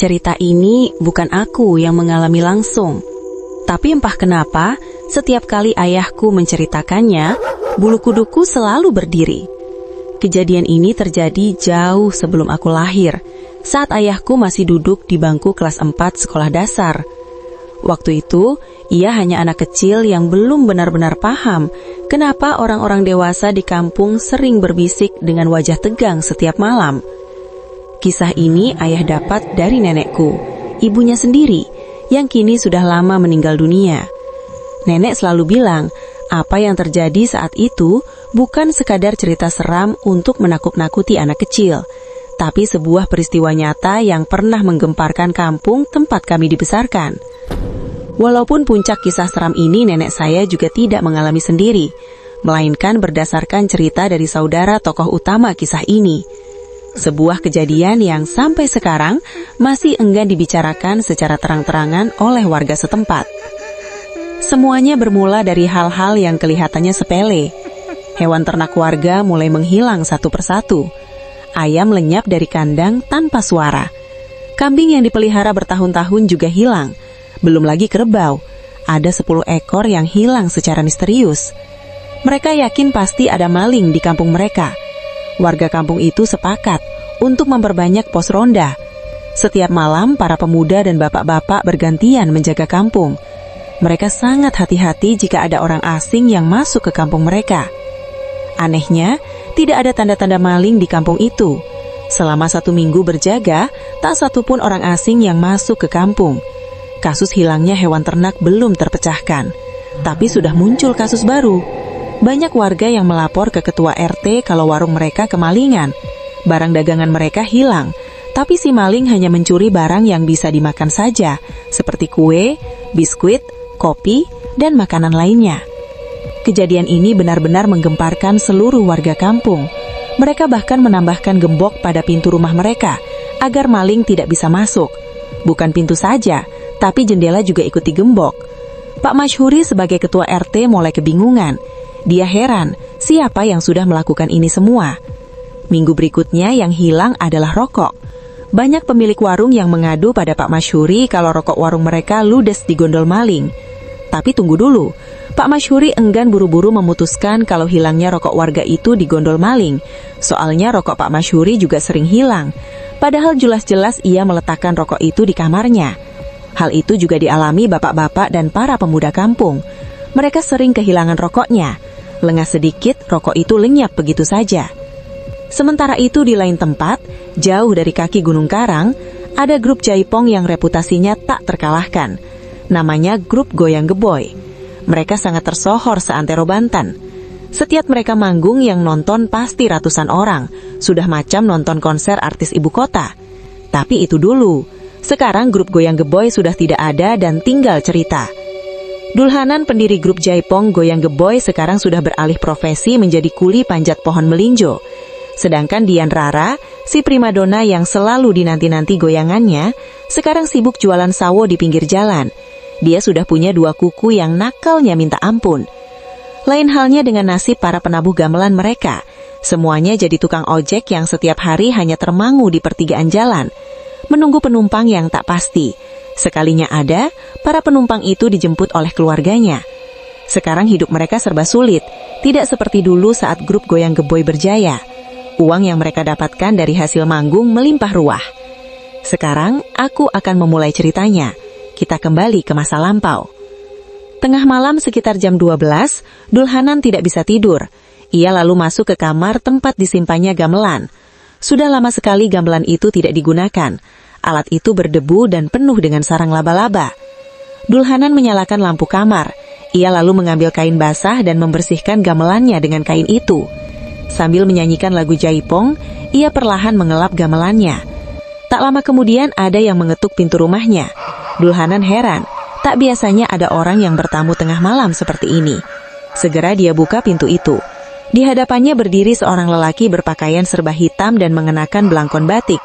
Cerita ini bukan aku yang mengalami langsung. Tapi entah kenapa, setiap kali ayahku menceritakannya, bulu kuduku selalu berdiri. Kejadian ini terjadi jauh sebelum aku lahir, saat ayahku masih duduk di bangku kelas 4 sekolah dasar. Waktu itu, ia hanya anak kecil yang belum benar-benar paham kenapa orang-orang dewasa di kampung sering berbisik dengan wajah tegang setiap malam. Kisah ini ayah dapat dari nenekku, ibunya sendiri, yang kini sudah lama meninggal dunia. Nenek selalu bilang, apa yang terjadi saat itu bukan sekadar cerita seram untuk menakut-nakuti anak kecil, tapi sebuah peristiwa nyata yang pernah menggemparkan kampung tempat kami dibesarkan. Walaupun puncak kisah seram ini nenek saya juga tidak mengalami sendiri, melainkan berdasarkan cerita dari saudara tokoh utama kisah ini. Sebuah kejadian yang sampai sekarang masih enggan dibicarakan secara terang-terangan oleh warga setempat. Semuanya bermula dari hal-hal yang kelihatannya sepele. Hewan ternak warga mulai menghilang satu persatu. Ayam lenyap dari kandang tanpa suara. Kambing yang dipelihara bertahun-tahun juga hilang. Belum lagi kerbau. Ada 10 ekor yang hilang secara misterius. Mereka yakin pasti ada maling di kampung mereka. Warga kampung itu sepakat untuk memperbanyak pos ronda. Setiap malam, para pemuda dan bapak-bapak bergantian menjaga kampung. Mereka sangat hati-hati jika ada orang asing yang masuk ke kampung mereka. Anehnya, tidak ada tanda-tanda maling di kampung itu. Selama 1 minggu berjaga, tak satupun orang asing yang masuk ke kampung. Kasus hilangnya hewan ternak belum terpecahkan, tapi sudah muncul kasus baru. Banyak warga yang melapor ke ketua RT kalau warung mereka kemalingan. Barang dagangan mereka hilang, tapi si maling hanya mencuri barang yang bisa dimakan saja, seperti kue, biskuit, kopi, dan makanan lainnya. Kejadian ini benar-benar menggemparkan seluruh warga kampung. Mereka bahkan menambahkan gembok pada pintu rumah mereka, agar maling tidak bisa masuk. Bukan pintu saja, tapi jendela juga ikut digembok. Pak Masyhuri sebagai ketua RT mulai kebingungan. Dia heran, siapa yang sudah melakukan ini semua? Minggu berikutnya yang hilang adalah rokok. Banyak pemilik warung yang mengadu pada Pak Masyhuri kalau rokok warung mereka ludes digondol maling. Tapi tunggu dulu, Pak Masyhuri enggan buru-buru memutuskan kalau hilangnya rokok warga itu digondol maling. Soalnya rokok Pak Masyhuri juga sering hilang. Padahal jelas-jelas ia meletakkan rokok itu di kamarnya. Hal itu juga dialami bapak-bapak dan para pemuda kampung. Mereka sering kehilangan rokoknya. Lengah sedikit, rokok itu lenyap begitu saja. Sementara itu di lain tempat, jauh dari kaki Gunung Karang, ada grup jaipong yang reputasinya tak terkalahkan. Namanya grup Goyang Geboy. Mereka sangat tersohor seantero Banten. Setiap mereka manggung yang nonton pasti ratusan orang, sudah macam nonton konser artis ibu kota. Tapi itu dulu, sekarang grup Goyang Geboy sudah tidak ada dan tinggal cerita. Dulhanan pendiri grup jaipong Goyang Geboy sekarang sudah beralih profesi menjadi kuli panjat pohon melinjo. Sedangkan Dian Rara, si primadona yang selalu dinanti-nanti goyangannya, sekarang sibuk jualan sawo di pinggir jalan. Dia sudah punya 2 kuku yang nakalnya minta ampun. Lain halnya dengan nasib para penabuh gamelan mereka. Semuanya jadi tukang ojek yang setiap hari hanya termangu di pertigaan jalan, menunggu penumpang yang tak pasti. Sekalinya ada, para penumpang itu dijemput oleh keluarganya. Sekarang hidup mereka serba sulit, tidak seperti dulu saat grup Goyang Geboy berjaya. Uang yang mereka dapatkan dari hasil manggung melimpah ruah. Sekarang aku akan memulai ceritanya. Kita kembali ke masa lampau. Tengah malam sekitar jam 12, Dulhanan tidak bisa tidur. Ia lalu masuk ke kamar tempat disimpannya gamelan. Sudah lama sekali gamelan itu tidak digunakan. Alat itu berdebu dan penuh dengan sarang laba-laba. Dulhanan menyalakan lampu kamar. Ia lalu mengambil kain basah dan membersihkan gamelannya dengan kain itu. Sambil menyanyikan lagu jaipong, ia perlahan mengelap gamelannya. Tak lama kemudian ada yang mengetuk pintu rumahnya. Dulhanan heran, tak biasanya ada orang yang bertamu tengah malam seperti ini. Segera dia buka pintu itu. Di hadapannya berdiri seorang lelaki berpakaian serba hitam dan mengenakan belangkon batik.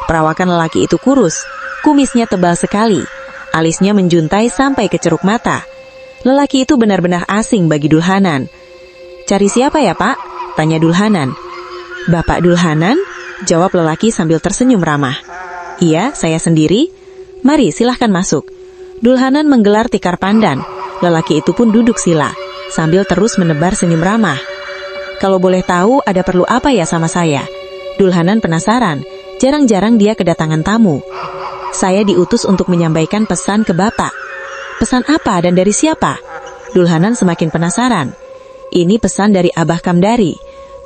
Perawakan lelaki itu kurus, kumisnya tebal sekali, alisnya menjuntai sampai ke ceruk mata. Lelaki itu benar-benar asing bagi Dulhanan. "Cari siapa ya, Pak?" tanya Dulhanan. "Bapak Dulhanan?" jawab lelaki sambil tersenyum ramah. Iya, saya sendiri. Mari, silahkan masuk. Dulhanan menggelar tikar pandan. Lelaki itu pun duduk sila, sambil terus menebar senyum ramah. Kalau boleh tahu, ada perlu apa ya sama saya? Dulhanan penasaran, jarang-jarang dia kedatangan tamu. Saya diutus untuk menyampaikan pesan ke Bapak. Pesan apa dan dari siapa? Dulhanan semakin penasaran. Ini pesan dari Abah Kamdari.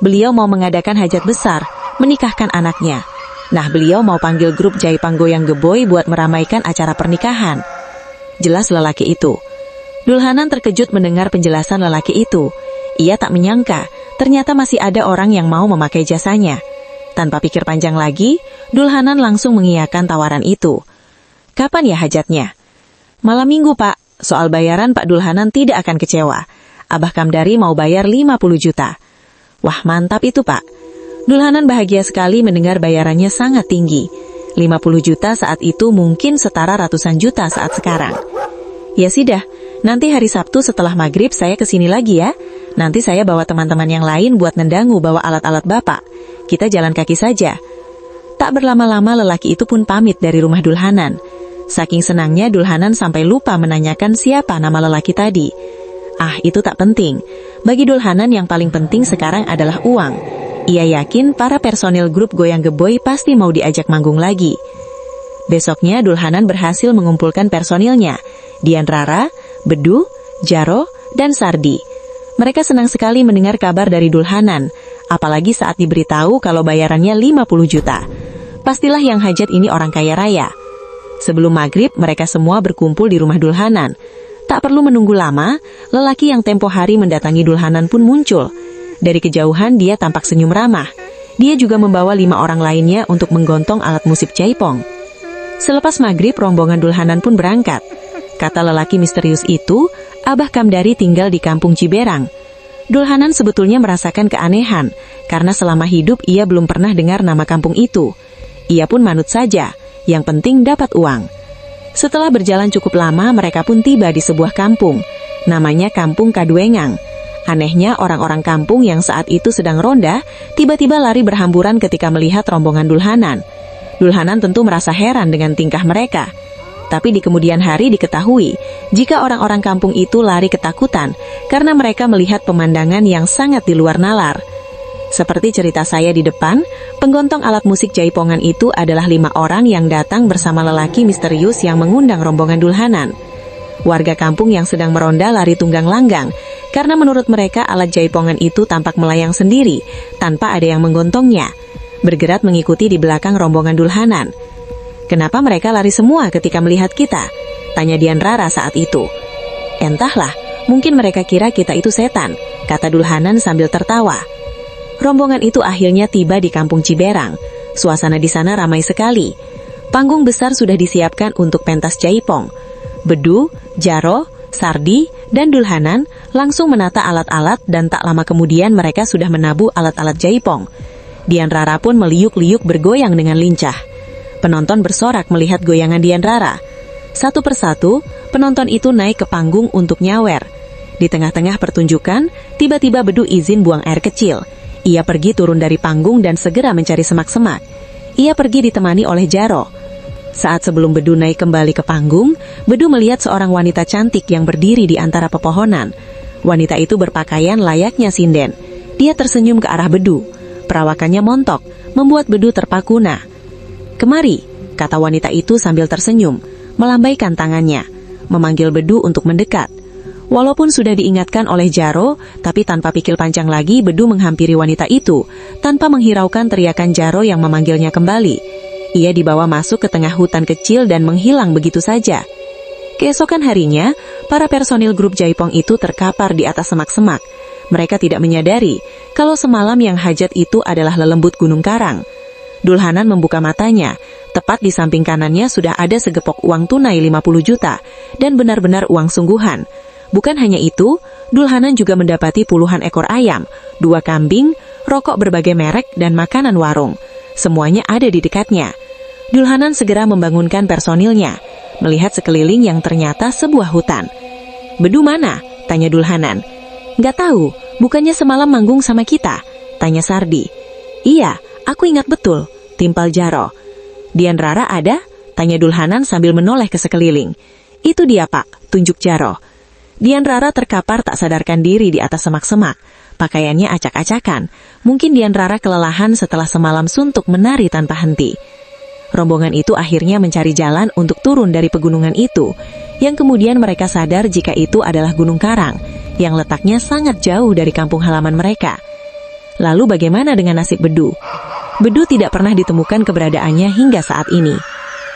Beliau mau mengadakan hajat besar, menikahkan anaknya. Nah, beliau mau panggil grup Jaipong Goyang Geboy buat meramaikan acara pernikahan. Jelas lelaki itu. Dulhanan terkejut mendengar penjelasan lelaki itu. Ia tak menyangka, ternyata masih ada orang yang mau memakai jasanya. Tanpa pikir panjang lagi, Dulhanan langsung mengiyakan tawaran itu. Kapan ya hajatnya? Malam Minggu, Pak. Soal bayaran Pak Dulhanan tidak akan kecewa. Abah Kamdari mau bayar 50 juta. Wah, mantap itu, Pak. Dulhanan bahagia sekali mendengar bayarannya sangat tinggi. 50 juta saat itu mungkin setara ratusan juta saat sekarang. Ya sudah, nanti hari Sabtu setelah maghrib saya kesini lagi ya. Nanti saya bawa teman-teman yang lain buat nendangu bawa alat-alat Bapak. Kita jalan kaki saja. Tak berlama-lama lelaki itu pun pamit dari rumah Dulhanan. Saking senangnya Dulhanan sampai lupa menanyakan siapa nama lelaki tadi. Ah, itu tak penting. Bagi Dulhanan yang paling penting sekarang adalah uang. Ia yakin para personil grup Goyang Geboy pasti mau diajak manggung lagi. Besoknya Dulhanan berhasil mengumpulkan personilnya. Dian Rara, Bedu, Jaro, dan Sardi. Mereka senang sekali mendengar kabar dari Dulhanan, apalagi saat diberitahu kalau bayarannya 50 juta. Pastilah yang hajat ini orang kaya raya. Sebelum maghrib, mereka semua berkumpul di rumah Dulhanan. Tak perlu menunggu lama, lelaki yang tempo hari mendatangi Dulhanan pun muncul. Dari kejauhan dia tampak senyum ramah. Dia juga membawa 5 orang lainnya untuk menggontong alat musik jaipong. Selepas maghrib, rombongan Dulhanan pun berangkat. Kata lelaki misterius itu, Abah Kamdari tinggal di kampung Ciberang. Dulhanan sebetulnya merasakan keanehan, karena selama hidup ia belum pernah dengar nama kampung itu. Ia pun manut saja, yang penting dapat uang. Setelah berjalan cukup lama, mereka pun tiba di sebuah kampung. Namanya Kampung Kaduengang. Anehnya, orang-orang kampung yang saat itu sedang ronda, tiba-tiba lari berhamburan ketika melihat rombongan Dulhanan. Dulhanan tentu merasa heran dengan tingkah mereka. Tapi di kemudian hari diketahui, jika orang-orang kampung itu lari ketakutan, karena mereka melihat pemandangan yang sangat di luar nalar. Seperti cerita saya di depan, penggontong alat musik jaipongan itu adalah 5 orang yang datang bersama lelaki misterius yang mengundang rombongan Dulhanan. Warga kampung yang sedang meronda lari tunggang langgang, karena menurut mereka alat jaipongan itu tampak melayang sendiri, tanpa ada yang menggontongnya, bergerak mengikuti di belakang rombongan Dulhanan. Kenapa mereka lari semua ketika melihat kita? Tanya Dian Rara saat itu. Entahlah, mungkin mereka kira kita itu setan, kata Dulhanan sambil tertawa. Rombongan itu akhirnya tiba di kampung Ciberang. Suasana di sana ramai sekali. Panggung besar sudah disiapkan untuk pentas jaipong. Bedu, Jaro, Sardi, dan Dulhanan langsung menata alat-alat dan tak lama kemudian mereka sudah menabuh alat-alat jaipong. Dian Rara pun meliuk-liuk bergoyang dengan lincah. Penonton bersorak melihat goyangan Dian Rara. Satu persatu, penonton itu naik ke panggung untuk nyawer. Di tengah-tengah pertunjukan, tiba-tiba Bedu izin buang air kecil. Ia pergi turun dari panggung dan segera mencari semak-semak. Ia pergi ditemani oleh Jaro. Saat sebelum Bedu naik kembali ke panggung, Bedu melihat seorang wanita cantik yang berdiri di antara pepohonan. Wanita itu berpakaian layaknya sinden. Dia tersenyum ke arah Bedu. Perawakannya montok, membuat Bedu terpakuna. Kemari, kata wanita itu sambil tersenyum, melambaikan tangannya, memanggil Bedu untuk mendekat. Walaupun sudah diingatkan oleh Jaro, tapi tanpa pikir panjang lagi Bedu menghampiri wanita itu, tanpa menghiraukan teriakan Jaro yang memanggilnya kembali. Ia dibawa masuk ke tengah hutan kecil dan menghilang begitu saja. Keesokan harinya, para personil grup jaipong itu terkapar di atas semak-semak. Mereka tidak menyadari kalau semalam yang hajat itu adalah lelembut gunung karang. Dulhanan membuka matanya. Tepat di samping kanannya sudah ada segepok uang tunai 50 juta dan benar-benar uang sungguhan. Bukan hanya itu, Dulhanan juga mendapati puluhan ekor ayam, 2 kambing, rokok berbagai merek, dan makanan warung. Semuanya ada di dekatnya. Dulhanan segera membangunkan personilnya, melihat sekeliling yang ternyata sebuah hutan. Bedu mana? Tanya Dulhanan. Nggak tahu, bukannya semalam manggung sama kita? Tanya Sardi. Iya, aku ingat betul, timpal Jaro. Dian Rara ada? Tanya Dulhanan sambil menoleh ke sekeliling. Itu dia Pak, tunjuk Jaro. Dian Rara terkapar tak sadarkan diri di atas semak-semak. Pakaiannya acak-acakan. Mungkin Dian Rara kelelahan setelah semalam suntuk menari tanpa henti. Rombongan itu akhirnya mencari jalan untuk turun dari pegunungan itu, yang kemudian mereka sadar jika itu adalah Gunung Karang, yang letaknya sangat jauh dari kampung halaman mereka. Lalu bagaimana dengan nasib Bedu? Bedu tidak pernah ditemukan keberadaannya hingga saat ini.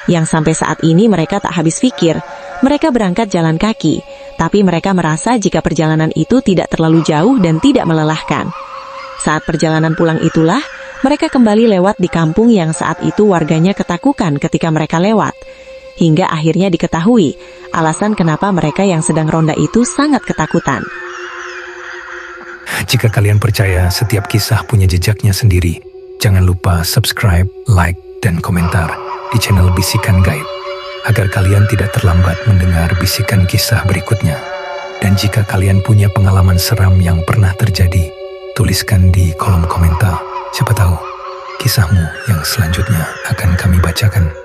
Yang sampai saat ini mereka tak habis pikir, mereka berangkat jalan kaki, tapi mereka merasa jika perjalanan itu tidak terlalu jauh dan tidak melelahkan. Saat perjalanan pulang itulah, mereka kembali lewat di kampung yang saat itu warganya ketakutan ketika mereka lewat. Hingga akhirnya diketahui alasan kenapa mereka yang sedang ronda itu sangat ketakutan. Jika kalian percaya setiap kisah punya jejaknya sendiri, jangan lupa subscribe, like, dan komentar di channel Bisikan Gaib, agar kalian tidak terlambat mendengar bisikan kisah berikutnya. Dan jika kalian punya pengalaman seram yang pernah terjadi, tuliskan di kolom komentar. Siapa tahu, kisahmu yang selanjutnya akan kami bacakan.